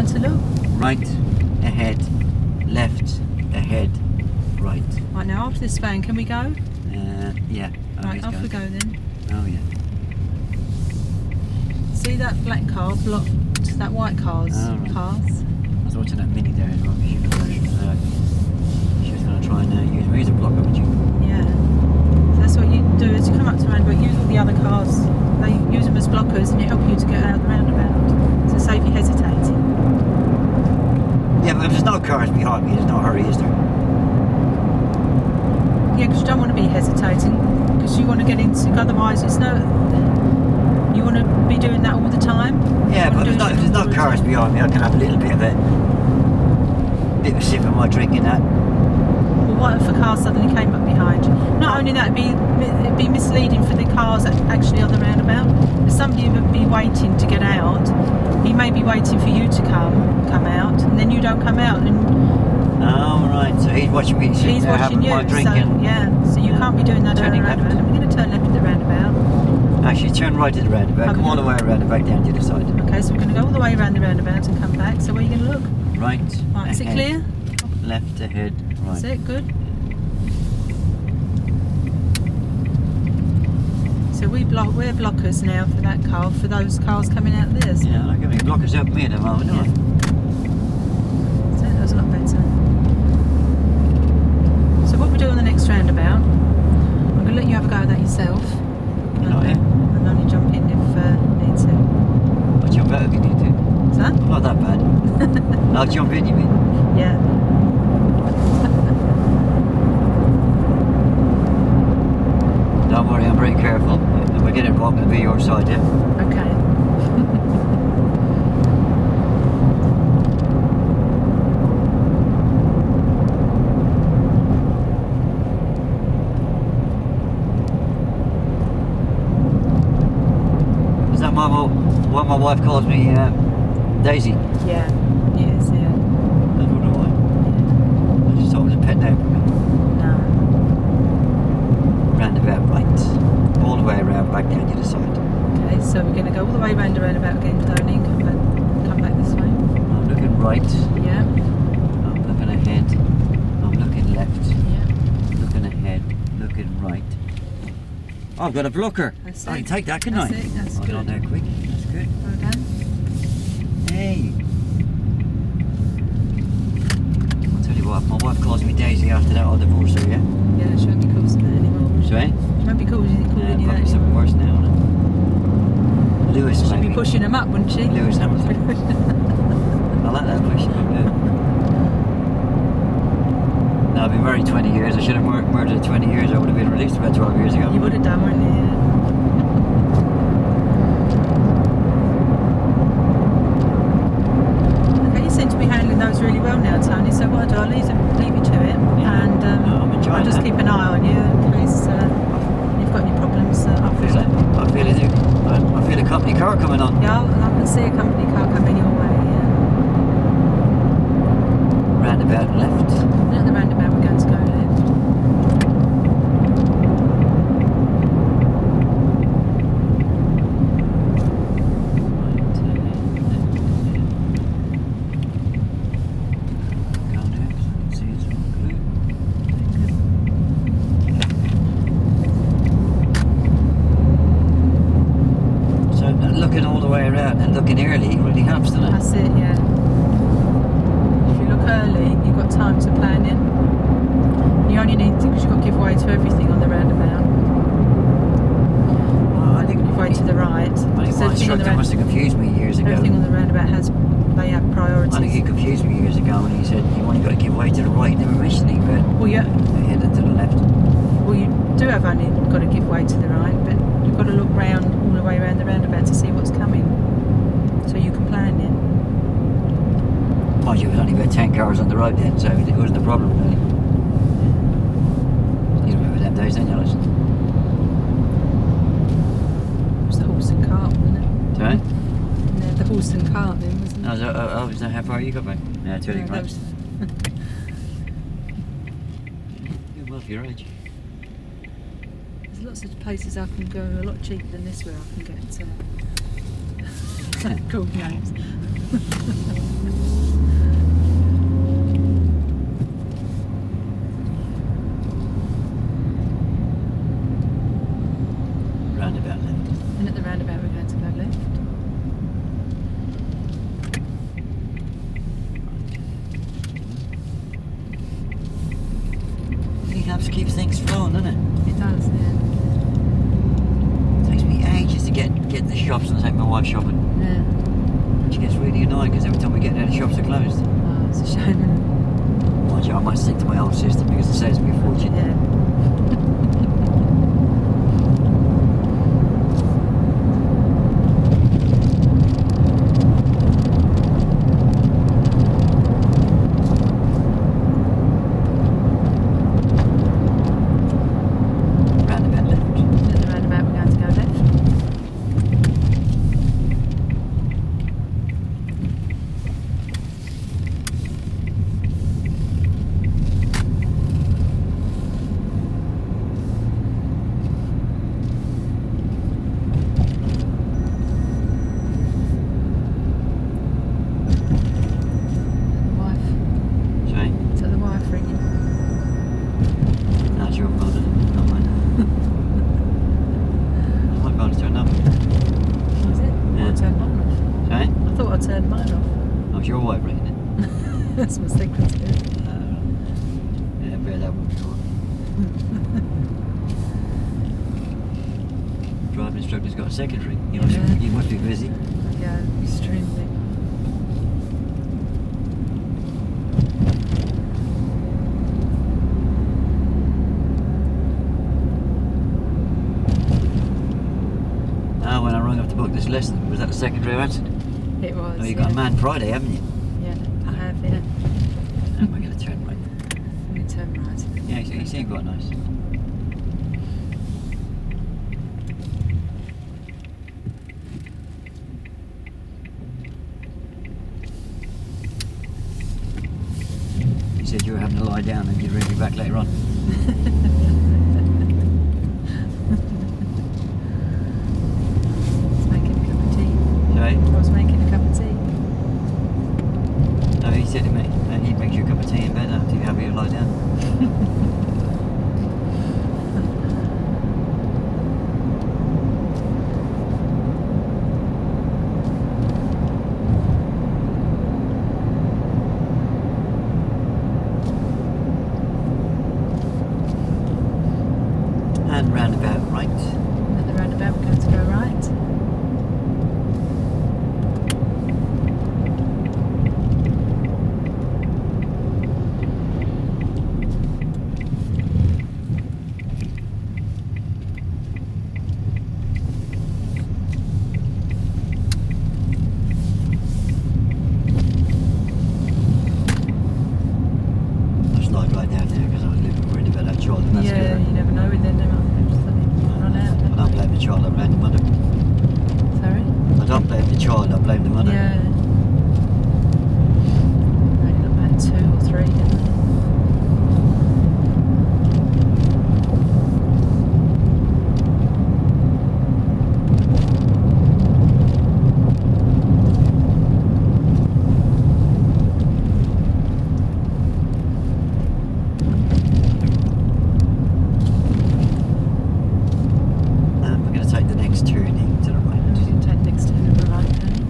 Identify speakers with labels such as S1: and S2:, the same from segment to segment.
S1: going to look?
S2: Right, ahead, left, ahead, right.
S1: Right, now after this van, can we go?
S2: Yeah. Oh,
S1: Right,
S2: he's
S1: off
S2: going.
S1: we go then.
S2: Oh, yeah.
S1: See that black car blocked that white car's
S2: right.
S1: path?
S2: I was watching that Mini there as well. She was going to try and use me as a blocker, but you...
S1: Yeah. So that's what you do, is you come up to roundabout, use all the other cars, they use them as blockers and it helps you to get out of the roundabout. To save you hesitating.
S2: Yeah, but if there's no cars behind me, there's no hurry, is there?
S1: Yeah, because you don't want to be hesitating, because you want to get into, otherwise it's no... You want to be doing that all the time?
S2: Yeah, but if there's no cars behind me, I can have a little bit of a sip of my drink in that.
S1: Well, what if a car suddenly came up behind you? Not only that, it'd be misleading for the cars actually on the roundabout. If somebody would be waiting to get out, he may be waiting for you to come out, and then you don't come out. And
S2: oh, right, so he's watching me sitting there having my drink.
S1: So, yeah, so you can't be doing that on the roundabout. We're going to turn left at the roundabout.
S2: Actually, turn right at the roundabout, come all the way around and back down to the side.
S1: Okay, so we're going to go all the way around the roundabout and come back. So where are you going to look?
S2: Right,
S1: Right, is it clear?
S2: Left ahead, right.
S1: That's it, good. So we're blockers now for that car, for those cars coming out of theirs.
S2: Yeah, like having blockers helping me at the moment, don't
S1: So that was a lot better. So what we do on the next roundabout, I'm going to let you have a go at that yourself. And only jump in if need to.
S2: I'll jump out if you need to.
S1: Is that?
S2: Not that bad. I'll jump in, you mean?
S1: Yeah.
S2: Don't worry, I'm very careful. If I get it wrong, it'll be your side, yeah?
S1: Okay.
S2: Is that what my wife calls me, Daisy?
S1: Yeah. Yes, yeah.
S2: I don't know why. I just thought it was a pet name for me.
S1: No.
S2: Roundabout right. All the way around, back down to the side.
S1: Okay, so we're going to go all the way round the roundabout again, slowly, and come back this way.
S2: I'm looking right.
S1: Yeah.
S2: I'm looking ahead. I'm looking left.
S1: Yeah.
S2: Looking ahead. Looking right. Oh, I've got a blocker.
S1: That's
S2: I
S1: it.
S2: can take that, can
S1: That's
S2: I?
S1: it, that's
S2: Hold
S1: good.
S2: on there quick. That's good.
S1: Well done.
S2: Hey. I'll tell you what, my wife calls me Daisy after that, I'll divorce her, yeah?
S1: Yeah, she won't be called that anymore.
S2: Sorry?
S1: She won't be called you that
S2: Probably
S1: anymore.
S2: something worse now, isn't it? Lewis,
S1: She'll
S2: maybe.
S1: be pushing them up, wouldn't she?
S2: Lewis Hamilton. I like that push. No, I've been married 20 years. I should have murdered 20 years. I would have been released about 12 years ago.
S1: You would have done, wouldn't you? Yeah. Okay, you seem to be handling those really well now, Tony. So what I'll do, I'll leave you to it, and
S2: I'm enjoying
S1: I'll just
S2: that.
S1: keep an eye on you in case you've got any problems.
S2: I feel a company car coming on.
S1: Yeah, I can see a company car coming your way. Yeah.
S2: Roundabout left.
S1: At the roundabout, we're going to go left.
S2: Go there, 'cause I can see it's all blue. So looking all the way around and looking early really helps, doesn't it?
S1: That's it, yeah. If you look early, you've got time to plan in. You only need to, because you've got to give way to everything on the roundabout.
S2: I think
S1: Give way to the right.
S2: I think my
S1: Everything on the
S2: instructor must have confused me years ago.
S1: Everything on the roundabout they have priorities.
S2: I think he confused me years ago when he said you've only got to give way to the right. Never mentioned it, but
S1: Well, yeah.
S2: headed to the left.
S1: Well, you do have only got to give way to the right, but you've got to look round all the way around the roundabout to see what's coming, so you can plan it.
S2: Mind you, it was only about 10 cars on the road then, so it wasn't a problem really. You remember them days, don't you, Allison?
S1: It was the horse and cart, wasn't it?
S2: Sorry?
S1: Yeah, the horse and cart then, wasn't it?
S2: Is that how far you got back? Yeah, it's really
S1: Yeah, that
S2: close.
S1: was-
S2: You're well for your age.
S1: There's lots of places I can go a lot cheaper than this where I can get gold names.
S2: Roundabout left.
S1: And at the roundabout we're going to go left.
S2: He helps keep things flowing, doesn't it?
S1: It does, yeah.
S2: Takes me ages to get to the shops and take my wife shopping.
S1: Yeah.
S2: She gets really annoyed because every time we get there the shops are closed.
S1: Oh, it's a shame.
S2: Mind you, I might stick to my old system because it saves me a fortune.
S1: Yeah.
S2: Roundabout left.
S1: At the roundabout we're going to go left.
S2: Sorry?
S1: Is that the wife ringing?
S2: That's your phone, not mine. My phone's turned off.
S1: Was it?
S2: Yeah.
S1: I turned mine off.
S2: Sorry?
S1: I thought I turned mine off.
S2: Oh, it's your wife ringing it.
S1: That's my secret spirit.
S2: Yeah, bear that one before. Driving instructor's got a secondary. You must be busy.
S1: Yeah, extremely.
S2: Ah, when I rang up to book this lesson, was that the secondary I answered?
S1: It was.
S2: Oh, you got a Man Friday, haven't you?
S1: Yeah, I have, yeah.
S2: Am I going to turn right?
S1: I'm going to turn right.
S2: Yeah, you seem quite nice. You said you were having to lie down and you'd ring me back later on.
S1: I was making a cup of tea.
S2: Sorry?
S1: I was making a cup of tea.
S2: No, he said to me, and he brings you a cup of tea in bed after you have you lie down. And roundabout right.
S1: At the roundabout we're going to go right.
S2: I slide right down there because I was a little bit worried about that child and that's
S1: Yeah,
S2: good.
S1: you never know with them, do you? Run out.
S2: I don't blame the child, I blame the mother.
S1: Sorry?
S2: I don't blame the child, I blame the mother.
S1: Yeah. Only got about 2 or 3, didn't they?
S2: And we're going to take the next turning to the
S1: And
S2: right.
S1: we're going to take the next turn at the right hand.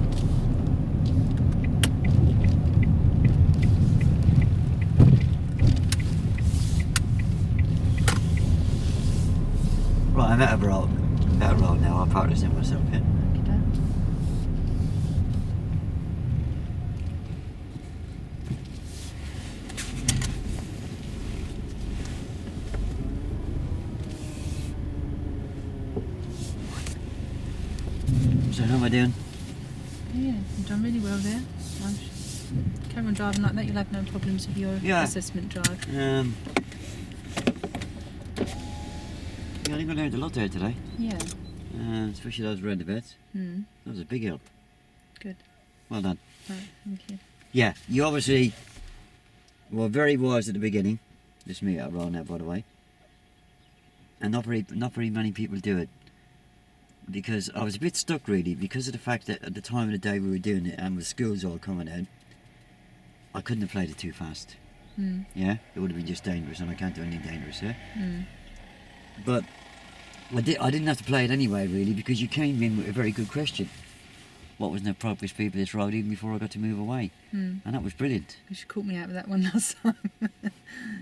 S2: Right, I'm out of road now, I'll park this in myself, yeah?
S1: Okay.
S2: So how am I doing?
S1: Yeah, you've done really well there. Carry on driving like that, you'll have no problems with your
S2: Yeah.
S1: assessment drive.
S2: Yeah, I think I learned a lot there today,
S1: Yeah.
S2: especially those roundabouts.
S1: Hmm.
S2: That was a big help.
S1: Good.
S2: Well done.
S1: Right, thank you.
S2: Yeah, you obviously were very wise at the beginning. Just me out of roll now, by the way. And not very many people do it. Because I was a bit stuck really, because of the fact that at the time of the day we were doing it and with schools all coming out, I couldn't have played it too fast.
S1: Hmm.
S2: Yeah, it would have been just dangerous, and I can't do anything dangerous, yeah.
S1: Hmm.
S2: But I didn't have to play it anyway, really, because you came in with a very good question. What was an appropriate speed for this road, even before I got to move away, and that was brilliant.
S1: You caught me out with that one last time.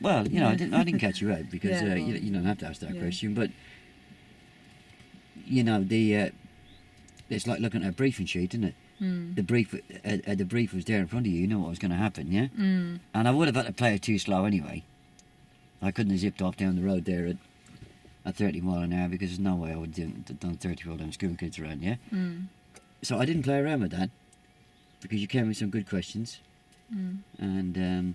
S2: Well, you know, I didn't catch you out because
S1: Yeah, well,
S2: you don't have to ask that
S1: yeah.
S2: question, but you know it's like looking at a briefing sheet, isn't it? The brief was there in front of you. You know what was going to happen, yeah. And I would have had to play it too slow anyway. I couldn't have zipped off down the road there at 30 mile an hour, because there's no way I would have done 30 while them school kids around, yeah. So I didn't play around with that, because you came with some good questions, and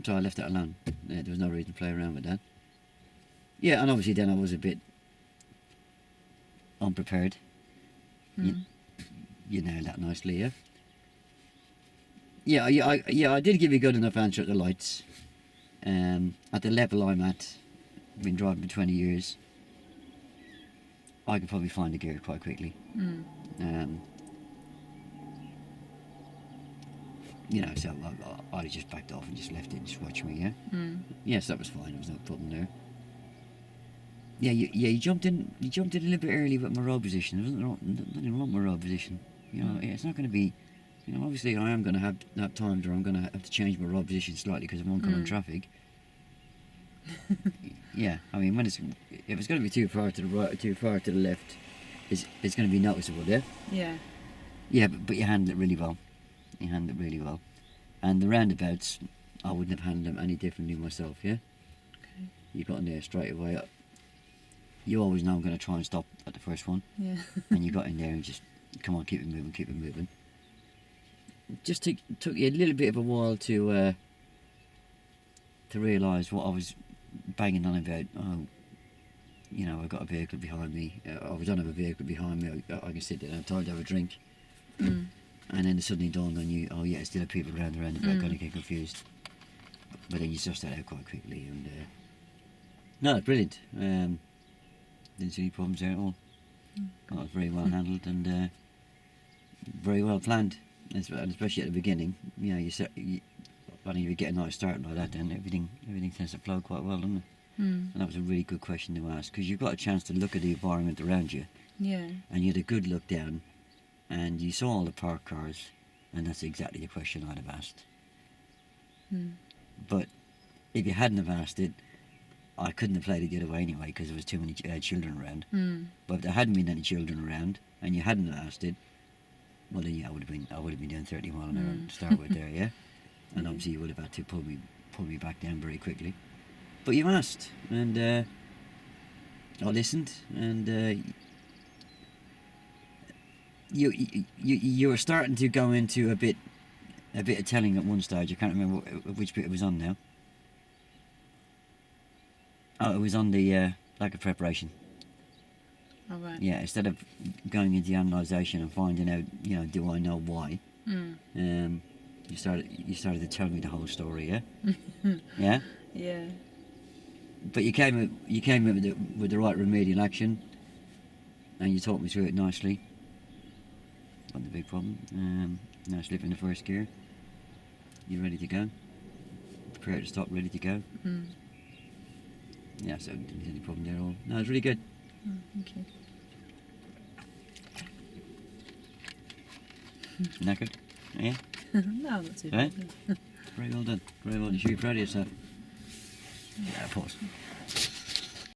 S2: so I left it alone. There was no reason to play around with that. Yeah, and obviously then I was a bit unprepared. You nailed that nicely, yeah. I did give you a good enough answer at the lights. At the level I'm at, been driving for 20 years, I could probably find the gear quite quickly. You know, so I just backed off and just left it and just watched me, yeah. Yes, that was fine. There was no problem there. Yeah, you jumped in. You jumped in a little bit early with my road position. There wasn't nothing wrong with my road position. You know, it's not going to be. You know, obviously I am going to have times where I'm going to have to change my road position slightly because of oncoming traffic. Yeah, I mean, if it's going to be too far to the right or too far to the left, it's going to be noticeable, yeah. Yeah, but you handled it really well. You handled it really well, and the roundabouts, I wouldn't have handled them any differently myself, yeah.
S1: Okay.
S2: You got in there straight away. You always know I'm going to try and stop at the first one.
S1: Yeah.
S2: And you got in there and just, come on, keep it moving, keep it moving. Just took you a little bit of a while to realise what I was banging on about. Oh, you know, I've got a vehicle behind me. I don't have a vehicle behind me. I can sit there and have time to have a drink. And then it suddenly dawned on you, oh yeah, still have people around the roundabout, kind of get confused. But then you sussed that out quite quickly, and no, brilliant. Didn't see any problems there at all. That was very well handled and very well planned, and especially at the beginning. You know, when you get a nice start like that, then everything tends to flow quite well, doesn't it? And that was a really good question to ask, because you've got a chance to look at the environment around you. Yeah. And you had a good look down, and you saw all the parked cars, and that's exactly the question I'd have asked. But if you hadn't have asked it, I couldn't have played it the other way anyway, because there was too many children around. But if there hadn't been any children around and you hadn't asked it, well then yeah, I would have been doing 30 mile an hour to start with there, yeah. And obviously you would have had to pull me back down very quickly. But you asked, and I listened, and you were starting to go into a bit of telling at one stage. I can't remember which bit it was on now. Oh, it was on the lack of preparation.
S1: Oh, right.
S2: Yeah, instead of going into the analysation and finding out, you know, do I know why? You started to tell me the whole story, yeah. Yeah.
S1: Yeah. But
S2: you came in with the right remedial action, and you talked me through it nicely. Not the big problem. Now slip in the first gear. You're ready to go. Prepare to stop, ready to go. Yeah, so didn't see any problem there at all. No, it's really good.
S1: Thank you.
S2: Knackered? Yeah?
S1: No, not too bad.
S2: Very well done. Very well done. You should be proud of yourself. Yeah, pause.